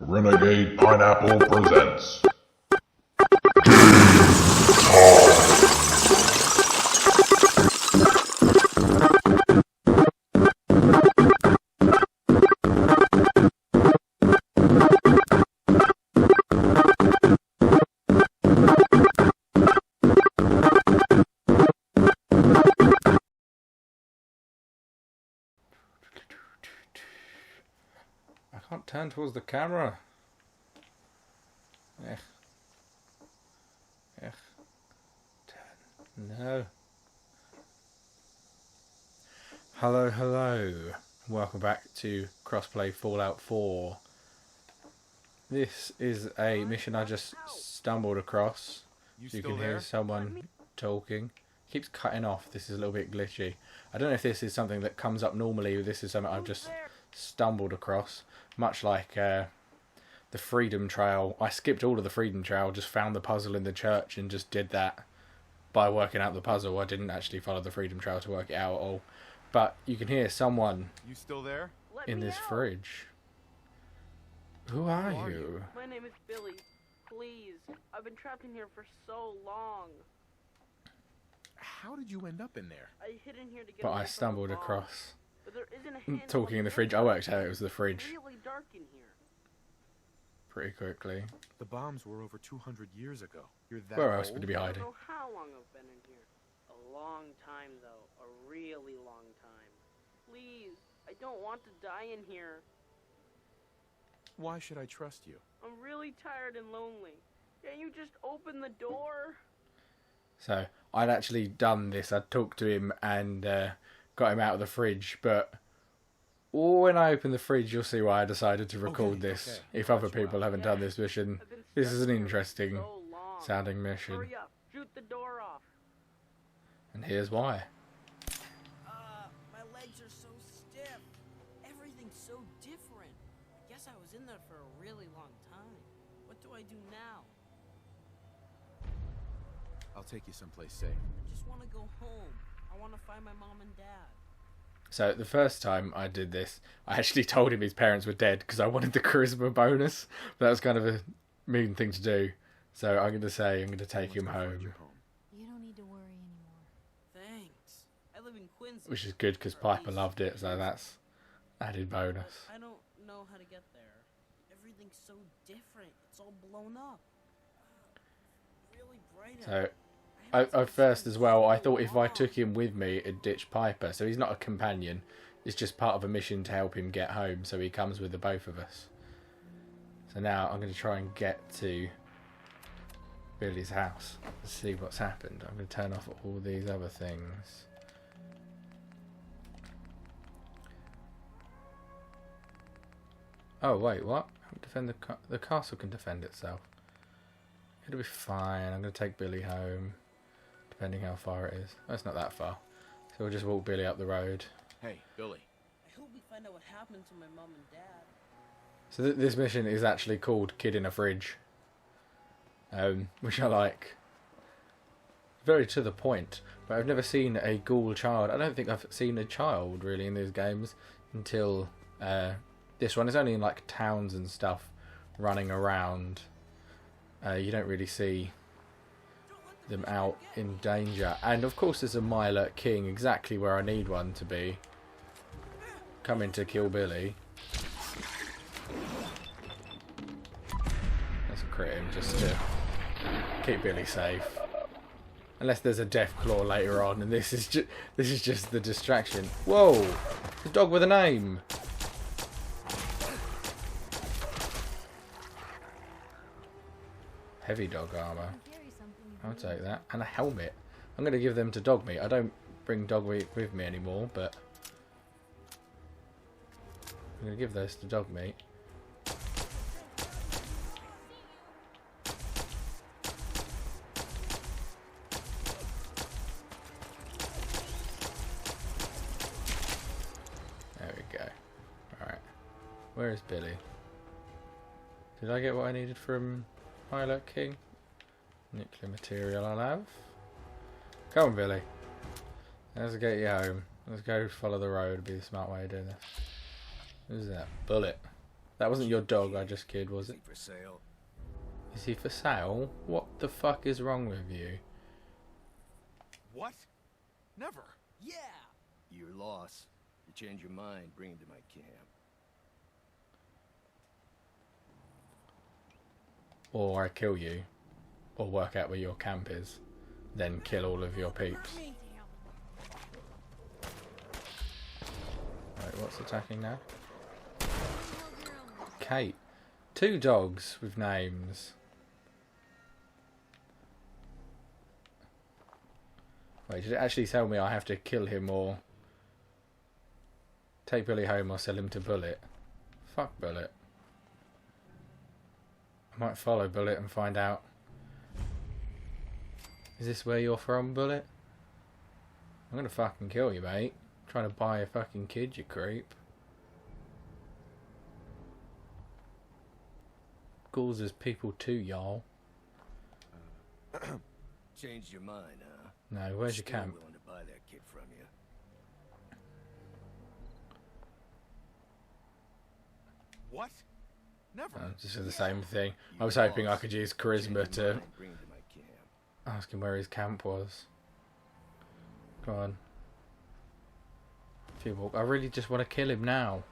Renegade Pineapple presents I can't turn towards the camera. Turn. No. Hello. Welcome back to Krossplay Fallout 4. This is a mission I just stumbled across. You can hear someone talking. Keeps cutting off. This is a little bit glitchy. I don't know if this is something that comes up normally. This is something I've just stumbled across. Much like the Freedom Trail. I skipped all of the Freedom Trail, just found the puzzle in the church and just did that by working out the puzzle. I didn't actually follow the Freedom Trail to work it out at all. But you can hear someone in this fridge. Who are you? My name is Billy. Please. I've been trapped in here for so long. How did you end up in there? I hid in here to get But I stumbled across. But there isn't a handle Talking in the fridge. I worked out it was the fridge It's really dark in here. pretty quickly. The bombs were over 200 years ago. You're that Where else old? would you be I hiding? don't know how long I've been in here. A long time, though. A really long time. Please. I don't want to die in here. Why should I trust you? I'm really tired and lonely. Can't you just open the door? So I'd actually done this. I'd talked to him and got him out of the fridge. But when I open the fridge, you'll see why I decided to record this. Okay. If other people haven't done this mission, I've been this stuck is an here for interesting so long. sounding mission. Hurry up. Shoot the door off. And here's why. My legs are so stiff. Everything's so different. I guess I was in there for a really long time. What do I do now? I'll take you someplace safe. I just want to go home. I want to find my mom and dad. So the first time I did this, I actually told him his parents were dead because I wanted the charisma bonus. But that was kind of a mean thing to do. So I'm going to say I'm going to take him home. You don't need to worry anymore. Thanks. I live in Quincy. Which is good because Piper loved it. So that's added bonus. I don't know how to get there. Everything's so different. It's all blown up. Really bright out. So at first as well, I thought if I took him with me, it'd ditch Piper. So he's not a companion. It's just part of a mission to help him get home. So he comes with the both of us. So now I'm going to try and get to Billy's house. Let's see what's happened. I'm going to turn off all these other things. Oh wait, what? Defend the castle can defend itself. It'll be fine. I'm going to take Billy home. Depending how far it is. Oh, it's not that far. So we'll just walk Billy up the road. Hey, Billy. I hope we find out what happened to my mom and dad. So this mission is actually called Kid in a Fridge. Which I like. Very to the point. But I've never seen a ghoul child. I don't think I've seen a child really in these games until this one. It's only in like towns and stuff running around. You don't really see them out in danger. And of course there's a Myalert King exactly where I need one to be. Coming to kill Billy. Let's crit him just to keep Billy safe. Unless there's a death claw later on and this is just the distraction. Whoa! The dog with a name! Heavy dog armour. I'll take that. And a helmet. I'm going to give them to dog meat. I don't bring dog meat with me anymore, but I'm going to give those to dog meat. There we go. Alright. Where is Billy? Did I get what I needed from Myalert King? Nuclear material I'll have. Come on, Billy. Let's get you home. Let's go follow the road. It'd be the smart way of doing this. Who's that? Bullet. That wasn't your dog I just killed, was Is it? he for sale? Is he for sale? What the fuck is wrong with you? What? Never. Yeah. Your loss. You change your mind, bring him to my camp. Or I kill you. Or work out where your camp is. Then kill all of your peeps. Right, what's attacking now? Kate. 2 dogs with names. Wait, did it actually tell me I have to kill him or take Billy home or sell him to Bullet? Fuck Bullet. I might follow Bullet and find out. Is this where you're from, Bullet? I'm gonna fucking kill you, mate. Trying to buy a fucking kid, you creep. Ghouls is people too, y'all. Changed your mind, huh? No, where's your Still camp? willing to buy that kid from you. What? Never. Just for the same thing. I was hoping I could use charisma to Bring him to my camp. ask him where his camp was. Go on. I really just want to kill him now.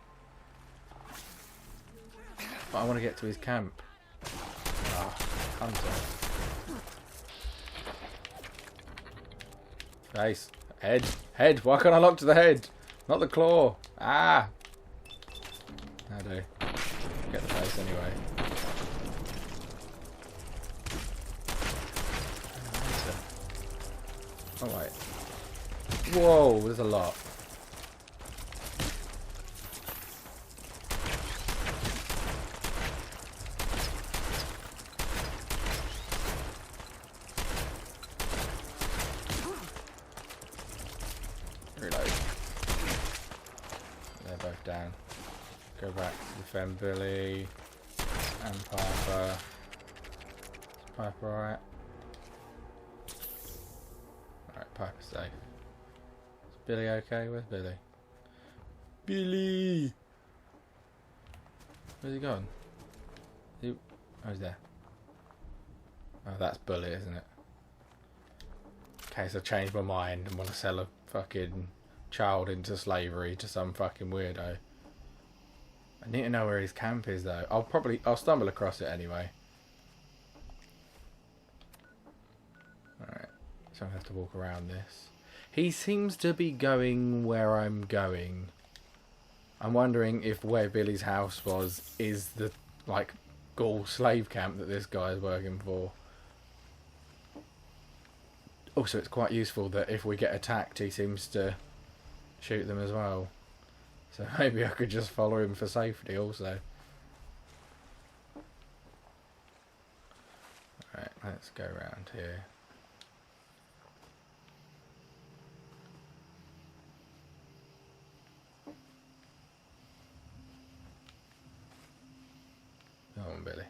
But I want to get to his camp. Ah, hunter. Face. Head. Head. Why can't I lock to the head? Not the claw. Ah. I do. Get the face anyway. Oh wait. Whoa, there's a lot. Reload. They're both down. Go back to defend Billy and Piper. Is Piper alright? Alright, Piper's safe. Is Billy okay? Where's Billy? Billy! Where's he gone? Oh, he's there. Oh, that's Bullet, isn't it? Okay, so I changed my mind and want to sell a fucking child into slavery to some fucking weirdo. I need to know where his camp is though. I'll stumble across it anyway. Alright, so I'm gonna have to walk around this. He seems to be going where I'm going. I'm wondering if where Billy's house was is the like Gaul slave camp that this guy is working for. Also, it's quite useful that if we get attacked, he seems to shoot them as well. So maybe I could just follow him for safety also. Alright, let's go around here. Come on, Billy.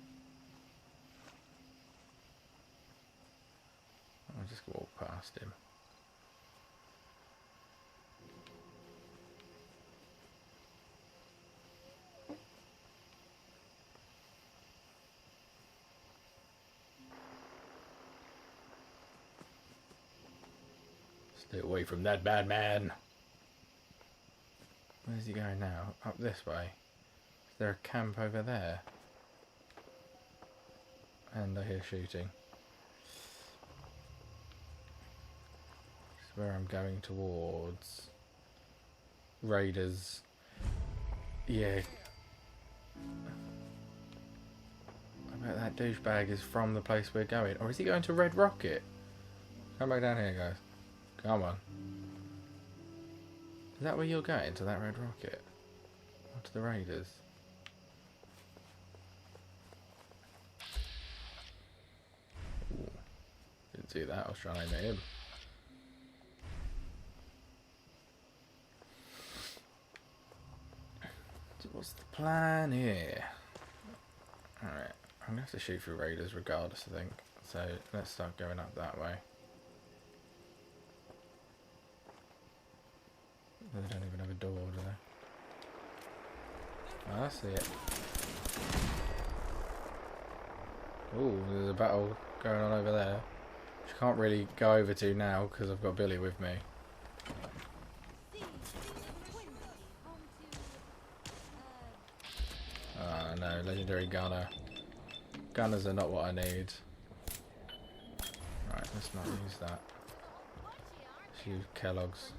I'll just walk past him. Stay away from that bad man. Where's he going now? Up this way. Is there a camp over there? And I hear shooting. This is where I'm going towards. Raiders. Yeah. I bet that douchebag is from the place we're going. Or is he going to Red Rocket? Come back down here, guys. Come on. Is that where you're going? To that Red Rocket? Or to the Raiders? Ooh. Didn't see that. I was trying to aim at him. So what's the plan here? Alright. I'm going to have to shoot through Raiders regardless, I think. So let's start going up that way. They don't even have a door, do they? Oh, I see it. Ooh, there's a battle going on over there. Which I can't really go over to now because I've got Billy with me. Ah, no, legendary gunner. Gunners are not what I need. Right, let's not use that. Let's use Kellogg's.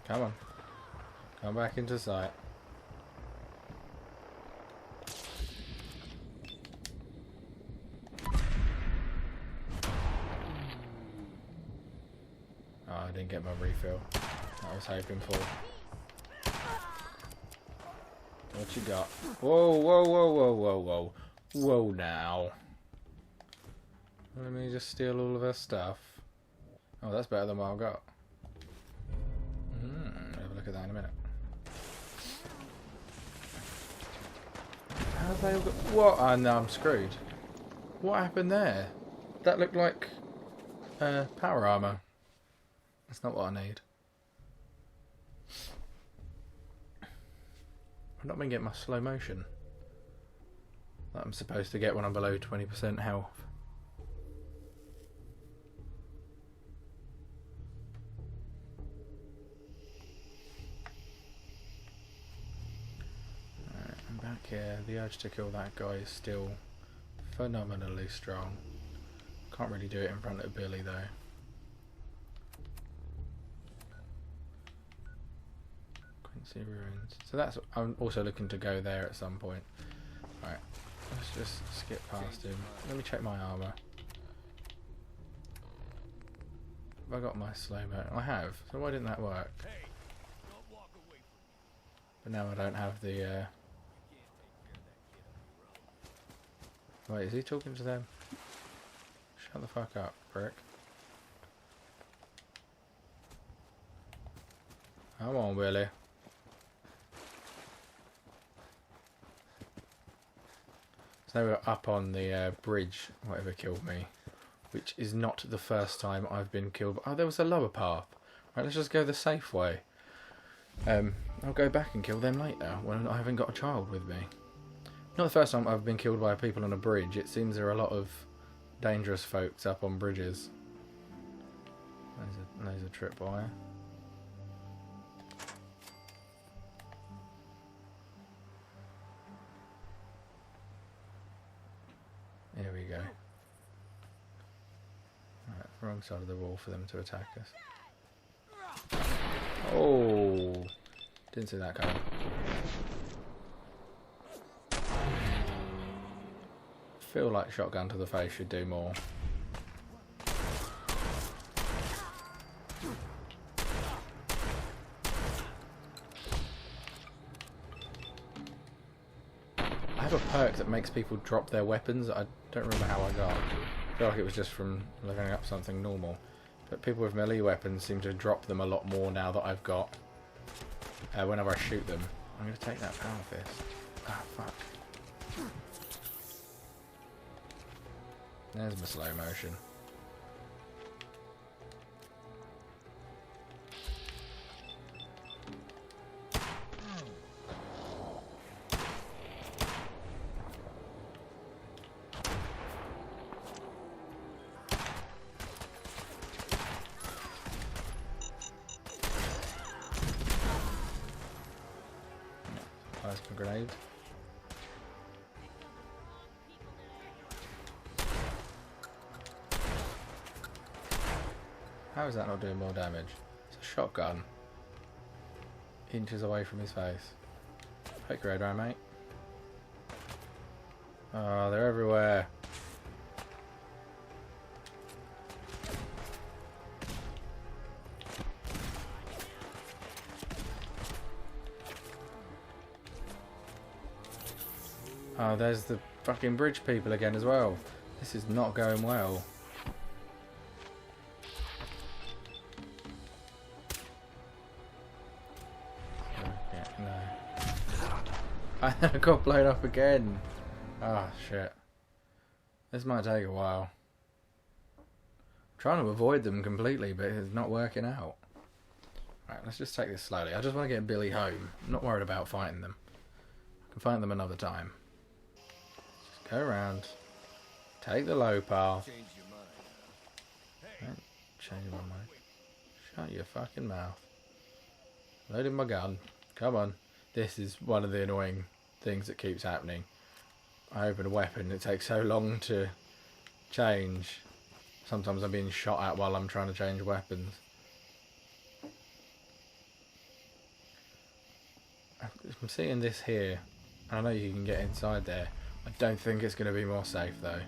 Come on. Come back into sight. Oh, I didn't get my refill. I was hoping for. What you got? Whoa, whoa, whoa, whoa, whoa, whoa. Whoa now. Let me just steal all of her stuff. Oh, that's better than what I've got. Have a look at that in a minute. How have they all got... What? Oh, no, I'm screwed. What happened there? That looked like power armor. That's not what I need. I've not been getting my slow motion that I'm supposed to get when I'm below 20% health. Alright, I'm back here. The urge to kill that guy is still phenomenally strong. Can't really do it in front of Billy though. Quincy Ruins. So that's... I'm also looking to go there at some point. Alright, let's just skip past him. Let me check my armour. Have I got my slow-mo? I have. So why didn't that work? But now I don't have the... Wait, is he talking to them? Shut the fuck up, prick. Come on, Willie. So we're up on the bridge, whatever killed me, which is not the first time I've been killed. Oh, there was a lower path. Right, let's just go the safe way. I'll go back and kill them later when I haven't got a child with me. Not the first time I've been killed by people on a bridge. It seems there are a lot of dangerous folks up on bridges. There's a tripwire. Here we go. Right, wrong side of the wall for them to attack us. Oh! Didn't see that coming. Feel like shotgun to the face should do more. I have a perk that makes people drop their weapons. I don't remember how I got. I feel like it was just from leveling up something normal. But people with melee weapons seem to drop them a lot more now that I've got. Whenever I shoot them. I'm going to take that power fist. Ah, fuck. There's my slow motion. Plasma grenade. How is that not doing more damage? It's a shotgun. Inches away from his face. Poke your head around, mate. Oh, they're everywhere. Oh, there's the fucking bridge people again as well. This is not going well. I got blown up again. Ah, shit. This might take a while. I'm trying to avoid them completely, but it's not working out. Right, let's just take this slowly. I just want to get Billy home. I'm not worried about fighting them. I can fight them another time. Just go around. Take the low path. Change your mind, huh? Right, change my mind. Shut your fucking mouth. Loading my gun. Come on. This is one of the annoying things that keeps happening. I open a weapon, it takes so long to change. Sometimes I'm being shot at while I'm trying to change weapons. I'm seeing this here. I know you can get inside there. I don't think it's going to be more safe though.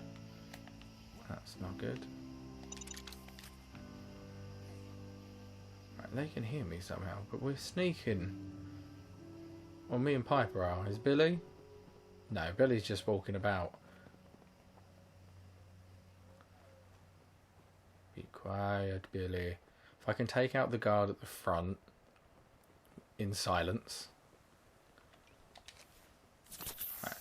That's not good. Right, they can hear me somehow, but we're sneaking. Well, me and Piper are. Is Billy? No, Billy's just walking about. Be quiet, Billy. If I can take out the guard at the front in silence. Right,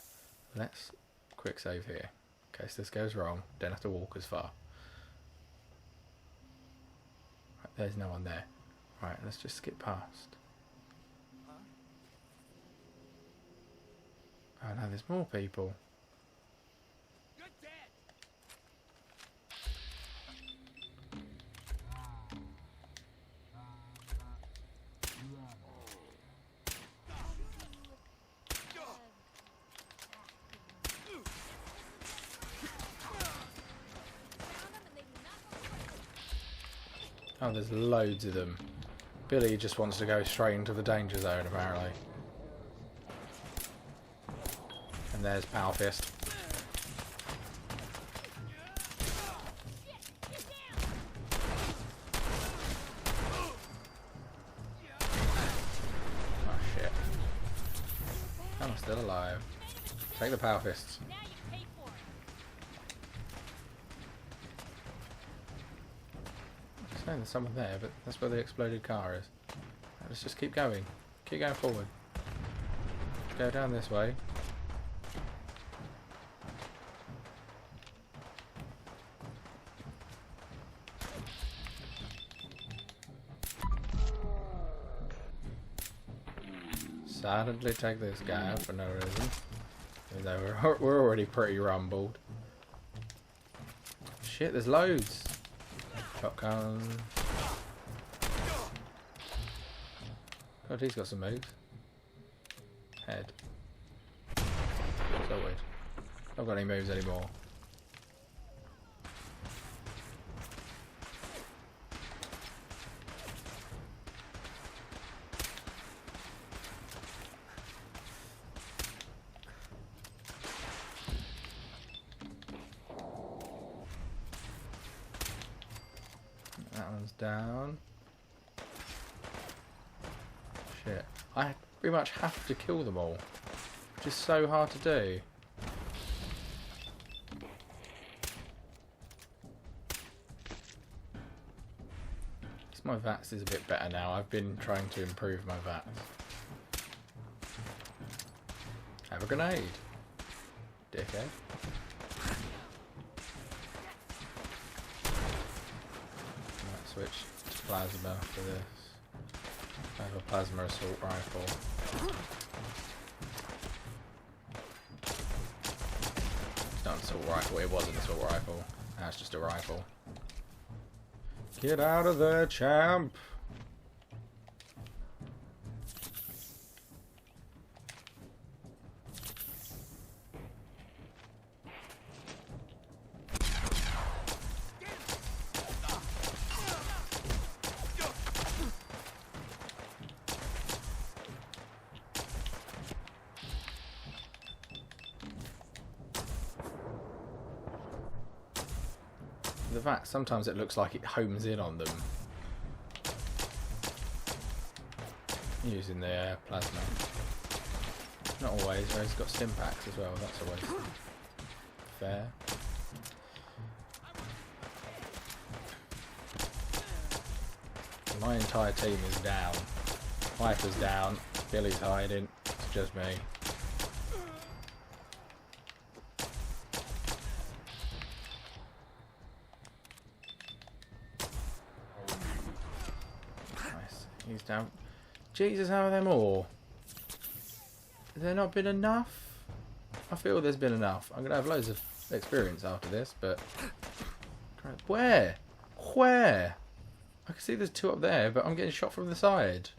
let's quick save here. In case this goes wrong, don't have to walk as far. Right, there's no one there. Right, let's just skip past. Oh no, there's more people. Oh, there's loads of them. Billy just wants to go straight into the danger zone, apparently. And there's Power Fist. Oh shit. I'm still alive. Take the Power Fists. I'm saying there's someone there, but that's where the exploded car is. Right, let's just keep going. Keep going forward. Go down this way. Silently take this guy out for no reason. Even though we're already pretty rumbled. Shit, there's loads. Shotgun. God, he's got some moves. Head. So weird. I've got any moves anymore. That one's down. Shit. I pretty much have to kill them all. Which is so hard to do. My VATS is a bit better now. I've been trying to improve my VATS. Have a grenade. Dickhead. Might switch to plasma for this. I have a plasma assault rifle. It's not an assault rifle, it was an assault rifle. Now it's just a rifle. Get out of there, champ! The VAT, sometimes it looks like it homes in on them. Using the plasma. Not always, he's got stim packs as well, that's always fair. My entire team is down. Piper's down, Billy's hiding, it's just me. down. Jesus, how are there more? Has there not been enough? I feel there's been enough. I'm going to have loads of experience after this, but... Where? Where? I can see there's 2 up there, but I'm getting shot from the side.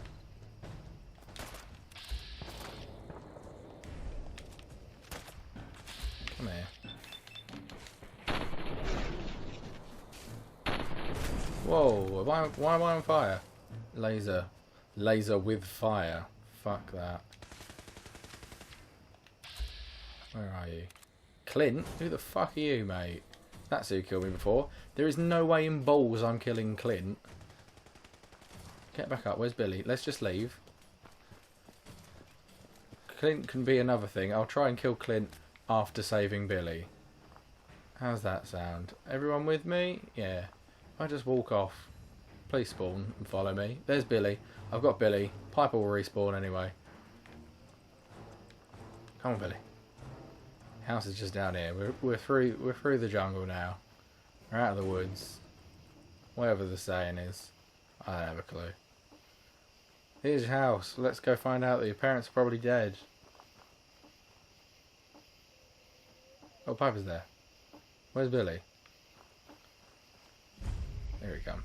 Come here. Whoa, why am I on fire? Laser. Laser with fire. Fuck that. Where are you? Clint? Who the fuck are you, mate? That's who killed me before. There is no way in balls I'm killing Clint. Get back up. Where's Billy? Let's just leave. Clint can be another thing. I'll try and kill Clint after saving Billy. How's that sound? Everyone with me? Yeah. I just walk off. Please spawn and follow me. There's Billy. I've got Billy. Piper will respawn anyway. Come on, Billy. House is just down here. We're through the jungle now. We're out of the woods. Whatever the saying is. I don't have a clue. Here's your house. Let's go find out that your parents are probably dead. Oh, Piper's there. Where's Billy? There he comes.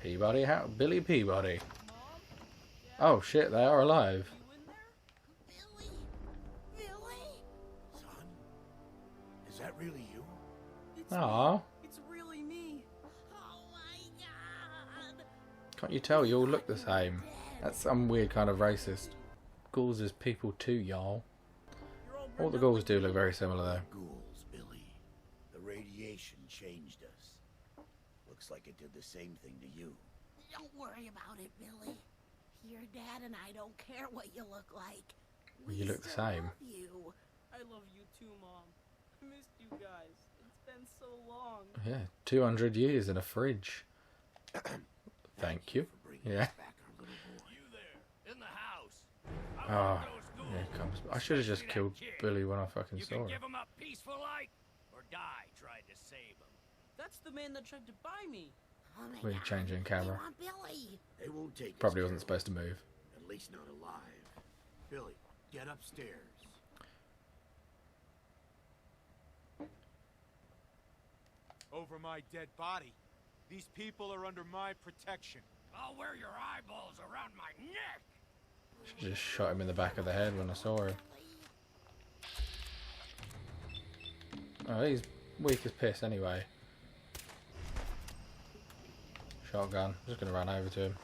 Peabody, how? Billy Peabody. Oh shit, they are alive. Billy? Billy? Son, is that really you? It's Aww. me. It's really me. Oh my god! Can't you tell you all look the same? That's some weird kind of racist. Ghouls is people too, y'all. You're all All the burned ghouls up do like look me. very similar though. Ghouls, Billy. The radiation changed us. Looks like it did the same thing to you. Don't worry about it, Billy. Your dad and I don't care what you look like. We You look the still same. love you. I love you too, Mom. I missed you guys. It's been so long. Yeah, 200 years in a fridge. Thank you. For bringing Yeah. us back our little boy. You there, in the house. Oh, here it comes. I should have just killed Billy when I fucking You saw can him. give him up peaceful like, or die trying to save him. That's the man that tried to buy me. Oh my We're god. changing We camera. want Billy. They won't take us, Probably wasn't Carol. supposed to move. At least not alive. Billy, get upstairs. Over my dead body. These people are under my protection. I'll wear your eyeballs around my neck. Should just shot him in the back of the head when I saw him. Oh, he's weak as piss anyway. Shotgun. I'm just gonna run over to him.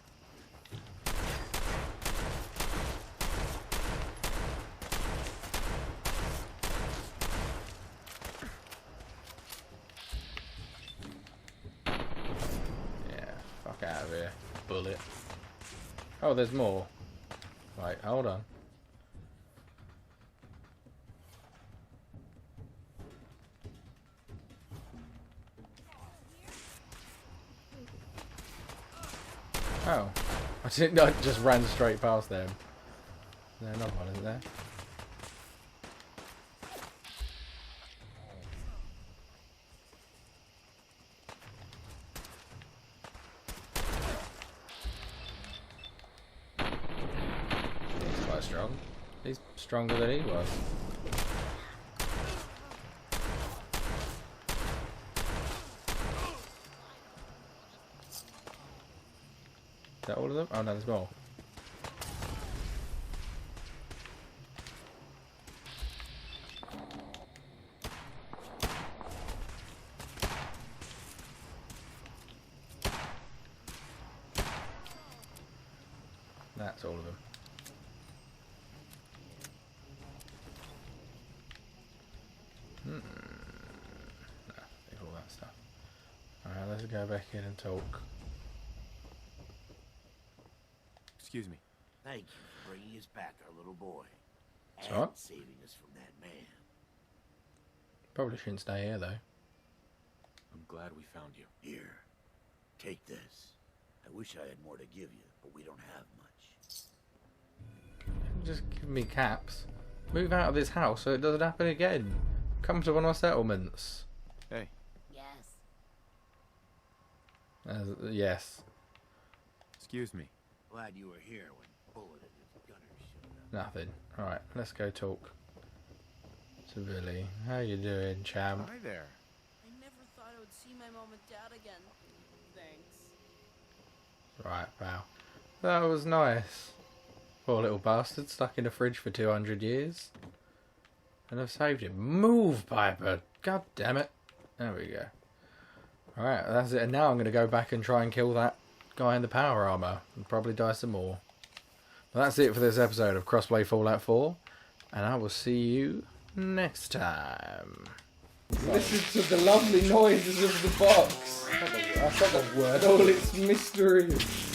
Yeah, fuck out of here. Bullet. Oh, there's more. Right, hold on. Oh, I didn't. I just ran straight past them. There's another one, isn't there? He's quite strong. He's stronger than he was. Is that all of them? Oh no, there's more. That's all of them. No, leave all that stuff. Alright, let's go back in and talk. Excuse me. Thank you for bringing us back our little boy. It's And all right. saving us from that man. Probably shouldn't stay here though. I'm glad we found you. Here, take this. I wish I had more to give you, but we don't have much. Just give me caps. Move out of this house so it doesn't happen again. Come to one of our settlements. Hey, Yes. Yes. excuse me. Glad you were here when Bullet and his gunners showed up. Nothing. Alright, let's go talk to Billy. How you doing, champ? Hi there. I never thought I would see my mom and dad again. Thanks. Right, pal. That was nice. Poor little bastard stuck in the fridge for 200 years. And I've saved him. Move, Piper! God damn it. There we go. Alright, that's it. And now I'm going to go back and try and kill that guy in the power armor. And probably die some more. Well, that's it for this episode of Krossplay Fallout 4. And I will see you next time. Listen to the lovely noises of the box. That's not a word. All its mysteries.